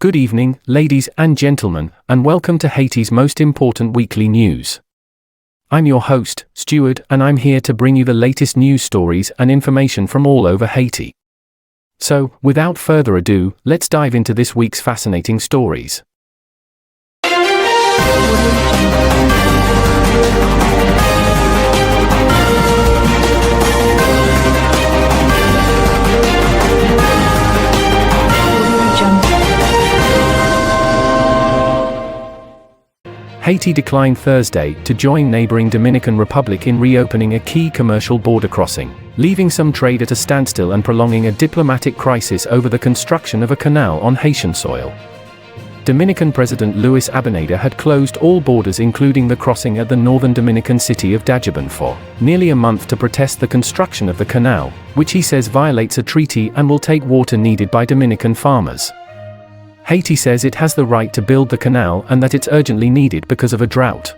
Good evening, ladies and gentlemen, and welcome to Haiti's most important weekly news. I'm your host, Stuart, and I'm here to bring you the latest news stories and information from all over Haiti. So, without further ado, let's dive into this week's fascinating stories. Haiti declined Thursday to join neighboring Dominican Republic in reopening a key commercial border crossing, leaving some trade at a standstill and prolonging a diplomatic crisis over the construction of a canal on Haitian soil. Dominican President Luis Abinadar had closed all borders including the crossing at the northern Dominican city of Dajabon for nearly a month to protest the construction of the canal, which he says violates a treaty and will take water needed by Dominican farmers. Haiti says it has the right to build the canal and that it's urgently needed because of a drought.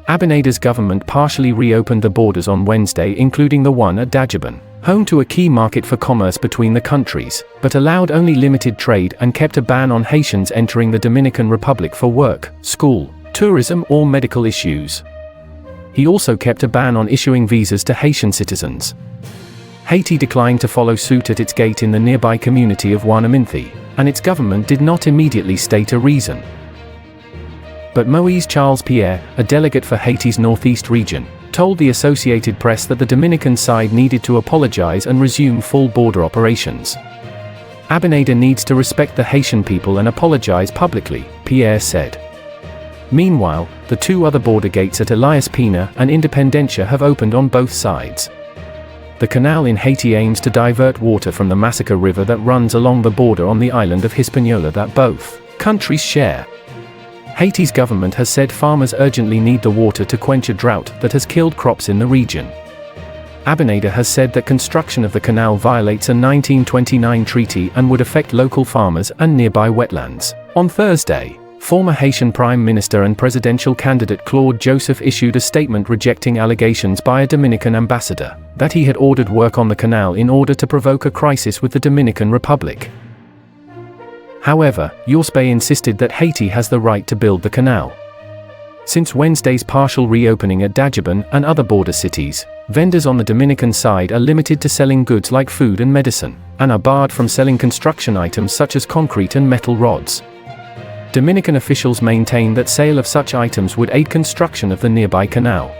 Abinadar's government partially reopened the borders on Wednesday, including the one at Dajabon, home to a key market for commerce between the countries, but allowed only limited trade and kept a ban on Haitians entering the Dominican Republic for work, school, tourism or medical issues. He also kept a ban on issuing visas to Haitian citizens. Haiti declined to follow suit at its gate in the nearby community of Ouanaminthe, and its government did not immediately state a reason. But Moise Charles Pierre, a delegate for Haiti's northeast region, told the Associated Press that the Dominican side needed to apologize and resume full border operations. Abinadar needs to respect the Haitian people and apologize publicly, Pierre said. Meanwhile, the two other border gates at Elias Pina and Independencia have opened on both sides. The canal in Haiti aims to divert water from the Massacre River that runs along the border on the island of Hispaniola that both countries share. Haiti's government has said farmers urgently need the water to quench a drought that has killed crops in the region. Abinadar has said that construction of the canal violates a 1929 treaty and would affect local farmers and nearby wetlands. On Thursday, former Haitian Prime Minister and presidential candidate Claude Joseph issued a statement rejecting allegations by a Dominican ambassador that he had ordered work on the canal in order to provoke a crisis with the Dominican Republic. However, Yorspe insisted that Haiti has the right to build the canal. Since Wednesday's partial reopening at Dajabon and other border cities, vendors on the Dominican side are limited to selling goods like food and medicine, and are barred from selling construction items such as concrete and metal rods. Dominican officials maintain that sale of such items would aid construction of the nearby canal.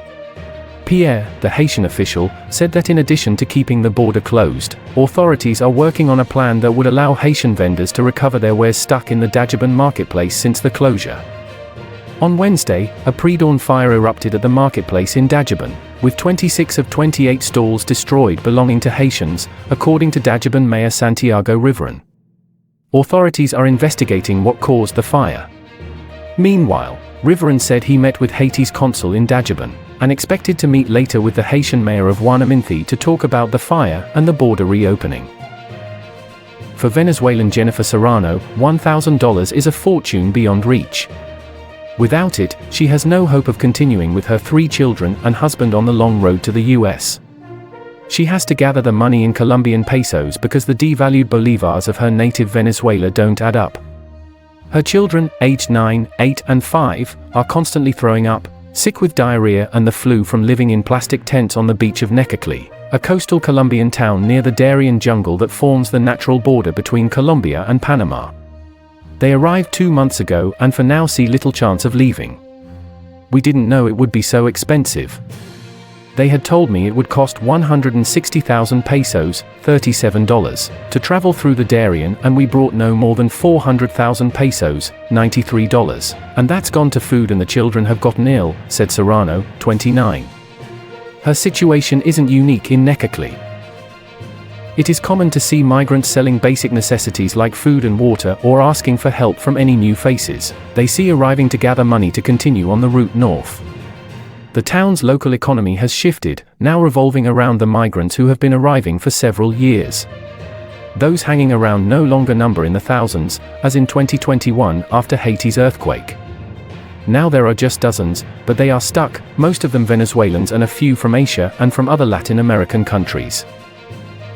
Pierre, the Haitian official, said that in addition to keeping the border closed, authorities are working on a plan that would allow Haitian vendors to recover their wares stuck in the Dajabon marketplace since the closure. On Wednesday, a pre-dawn fire erupted at the marketplace in Dajabon, with 26 of 28 stalls destroyed belonging to Haitians, according to Dajabon Mayor Santiago Riveron. Authorities are investigating what caused the fire. Meanwhile, Riveron said he met with Haiti's consul in Dajabon, and expected to meet later with the Haitian mayor of Ouanaminthe to talk about the fire and the border reopening. For Venezuelan Jennifer Serrano, $1,000 is a fortune beyond reach. Without it, she has no hope of continuing with her 3 children and husband on the long road to the US. She has to gather the money in Colombian pesos because the devalued bolivars of her native Venezuela don't add up. Her children, aged 9, 8 and 5, are constantly throwing up, sick with diarrhea and the flu from living in plastic tents on the beach of Necoclí, a coastal Colombian town near the Darien jungle that forms the natural border between Colombia and Panama. They arrived 2 months ago and for now see little chance of leaving. We didn't know it would be so expensive. They had told me it would cost 160,000 pesos, $37, to travel through the Darien, and we brought no more than 400,000 pesos, $93. And that's gone to food and the children have gotten ill, said Serrano, 29. Her situation isn't unique in Necoclí. It is common to see migrants selling basic necessities like food and water or asking for help from any new faces they see arriving to gather money to continue on the route north. The town's local economy has shifted, now revolving around the migrants who have been arriving for several years. Those hanging around no longer number in the thousands, as in 2021 after Haiti's earthquake. Now there are just dozens, but they are stuck, most of them Venezuelans and a few from Asia and from other Latin American countries.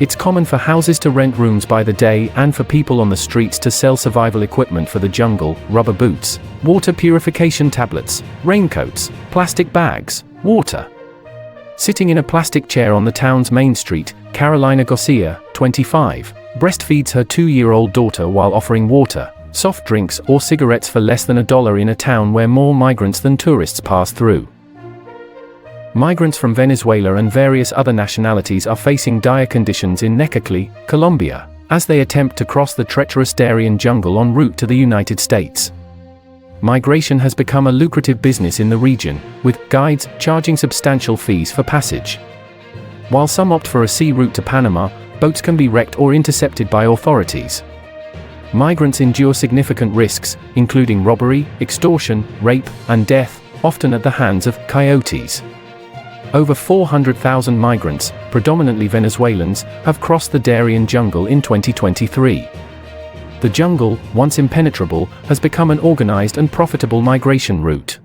It's common for houses to rent rooms by the day and for people on the streets to sell survival equipment for the jungle, rubber boots, water purification tablets, raincoats, plastic bags, water. Sitting in a plastic chair on the town's main street, Carolina Garcia, 25, breastfeeds her 2-year-old daughter while offering water, soft drinks or cigarettes for less than $1 in a town where more migrants than tourists pass through. Migrants from Venezuela and various other nationalities are facing dire conditions in Necoclí, Colombia, as they attempt to cross the treacherous Darien jungle en route to the United States. Migration has become a lucrative business in the region, with guides charging substantial fees for passage. While some opt for a sea route to Panama, boats can be wrecked or intercepted by authorities. Migrants endure significant risks, including robbery, extortion, rape, and death, often at the hands of coyotes. Over 400,000 migrants, predominantly Venezuelans, have crossed the Darien jungle in 2023. The jungle, once impenetrable, has become an organized and profitable migration route.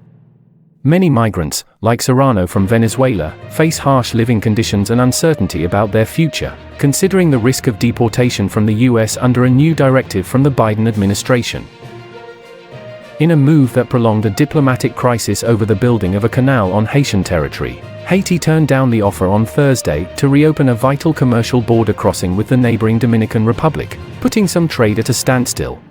Many migrants, like Serrano from Venezuela, face harsh living conditions and uncertainty about their future, considering the risk of deportation from the US under a new directive from the Biden administration. In a move that prolonged a diplomatic crisis over the building of a canal on Haitian territory, Haiti turned down the offer on Thursday to reopen a vital commercial border crossing with the neighboring Dominican Republic, putting some trade at a standstill.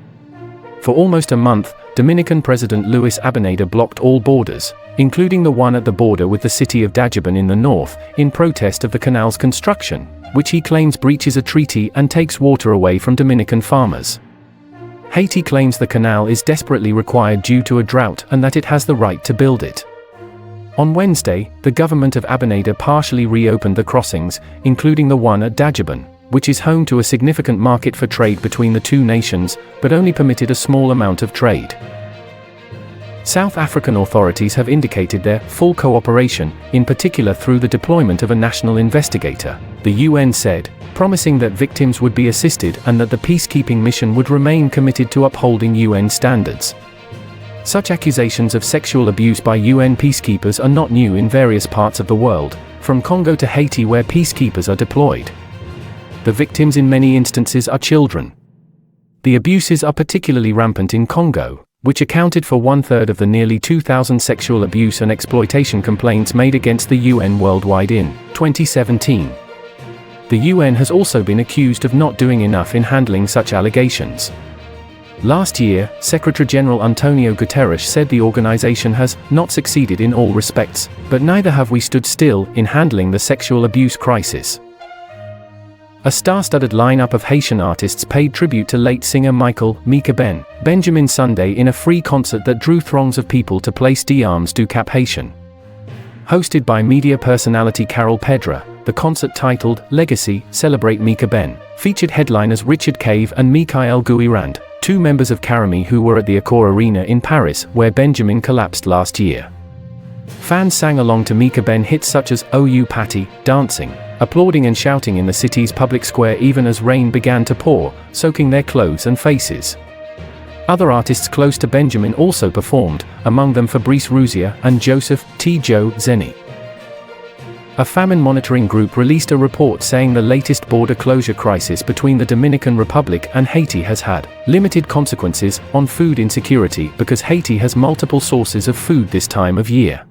For almost a month, Dominican President Luis Abinader blocked all borders, including the one at the border with the city of Dajabon in the north, in protest of the canal's construction, which he claims breaches a treaty and takes water away from Dominican farmers. Haiti claims the canal is desperately required due to a drought and that it has the right to build it. On Wednesday, the government of Abinader partially reopened the crossings, including the one at Dajabon, which is home to a significant market for trade between the two nations, but only permitted a small amount of trade. South African authorities have indicated their full cooperation, in particular through the deployment of a national investigator, the UN said, promising that victims would be assisted and that the peacekeeping mission would remain committed to upholding UN standards. Such accusations of sexual abuse by UN peacekeepers are not new in various parts of the world, from Congo to Haiti where peacekeepers are deployed. The victims in many instances are children. The abuses are particularly rampant in Congo, which accounted for 1/3 of the nearly 2,000 sexual abuse and exploitation complaints made against the UN worldwide in 2017. The UN has also been accused of not doing enough in handling such allegations. Last year, Secretary-General Antonio Guterres said the organization has not succeeded in all respects, but neither have we stood still in handling the sexual abuse crisis. A star-studded lineup of Haitian artists paid tribute to late singer Mikaben, Benjamin Sunday in a free concert that drew throngs of people to place d'armes du Cap-Haïtien. Hosted by media personality Carel Pedre, the concert titled Legacy, Celebrate Mikaben, featured headliners Richard Cave and Mickael Guirand, 2 members of Carimi who were at the Accor Arena in Paris, where Benjamin collapsed last year. Fans sang along to Mikaben hits such as "Oh You Pati," dancing, applauding and shouting in the city's public square even as rain began to pour, soaking their clothes and faces. Other artists close to Benjamin also performed, among them Fabrice Rouzier and Joseph, Zenny. A famine monitoring group released a report saying the latest border closure crisis between the Dominican Republic and Haiti has had limited consequences on food insecurity because Haiti has multiple sources of food this time of year.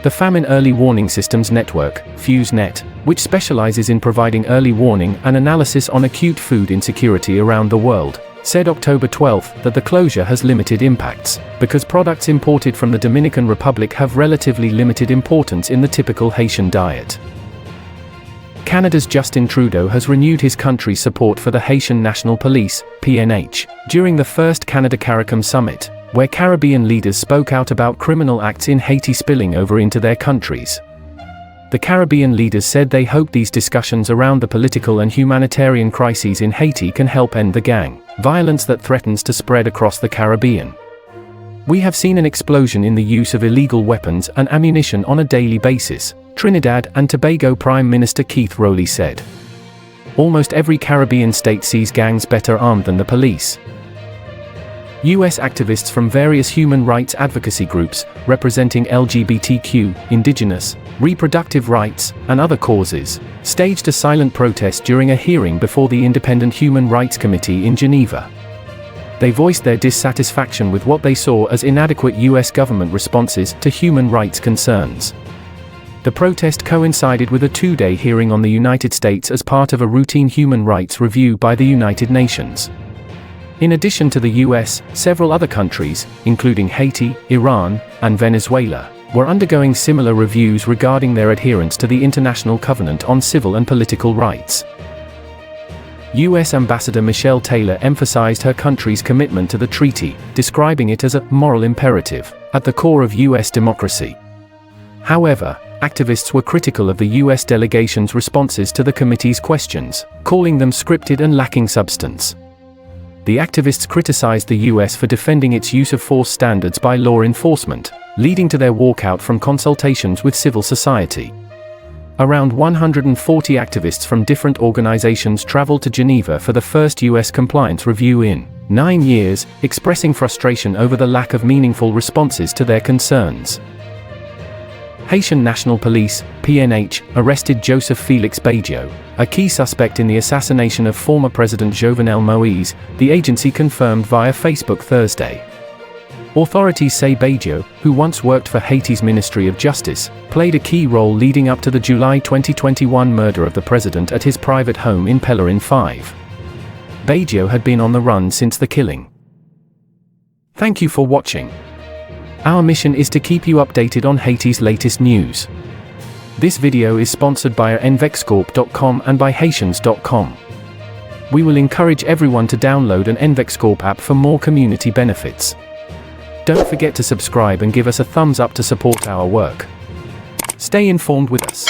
The Famine Early Warning Systems Network, FuseNet, which specializes in providing early warning and analysis on acute food insecurity around the world, said October 12 that the closure has limited impacts, because products imported from the Dominican Republic have relatively limited importance in the typical Haitian diet. Canada's Justin Trudeau has renewed his country's support for the Haitian National Police, PNH, during the first Canada-CARICOM summit, where Caribbean leaders spoke out about criminal acts in Haiti spilling over into their countries. The Caribbean leaders said they hope these discussions around the political and humanitarian crises in Haiti can help end the gang violence that threatens to spread across the Caribbean. We have seen an explosion in the use of illegal weapons and ammunition on a daily basis, Trinidad and Tobago Prime Minister Keith Rowley said. Almost every Caribbean state sees gangs better armed than the police. US activists from various human rights advocacy groups, representing LGBTQ, indigenous, reproductive rights, and other causes, staged a silent protest during a hearing before the Independent Human Rights Committee in Geneva. They voiced their dissatisfaction with what they saw as inadequate US government responses to human rights concerns. The protest coincided with a two-day hearing on the United States as part of a routine human rights review by the United Nations. In addition to the US, several other countries, including Haiti, Iran, and Venezuela, were undergoing similar reviews regarding their adherence to the International Covenant on Civil and Political Rights. US Ambassador Michelle Taylor emphasized her country's commitment to the treaty, describing it as a moral imperative at the core of US democracy. However, activists were critical of the US delegation's responses to the committee's questions, calling them scripted and lacking substance. The activists criticized the US for defending its use of force standards by law enforcement, leading to their walkout from consultations with civil society. Around 140 activists from different organizations traveled to Geneva for the first US compliance review in 9 years, expressing frustration over the lack of meaningful responses to their concerns. Haitian National Police, PNH, arrested Joseph Félix Bédio, a key suspect in the assassination of former President Jovenel Moïse, the agency confirmed via Facebook Thursday. Authorities say Bédio, who once worked for Haiti's Ministry of Justice, played a key role leading up to the July 2021 murder of the president at his private home in Pellerin 5. Bédio had been on the run since the killing. Thank you for watching. Our mission is to keep you updated on Haiti's latest news. This video is sponsored by nvexcorp.com and by Haitians.com. We will encourage everyone to download an NVexCorp app for more community benefits. Don't forget to subscribe and give us a thumbs up to support our work. Stay informed with us.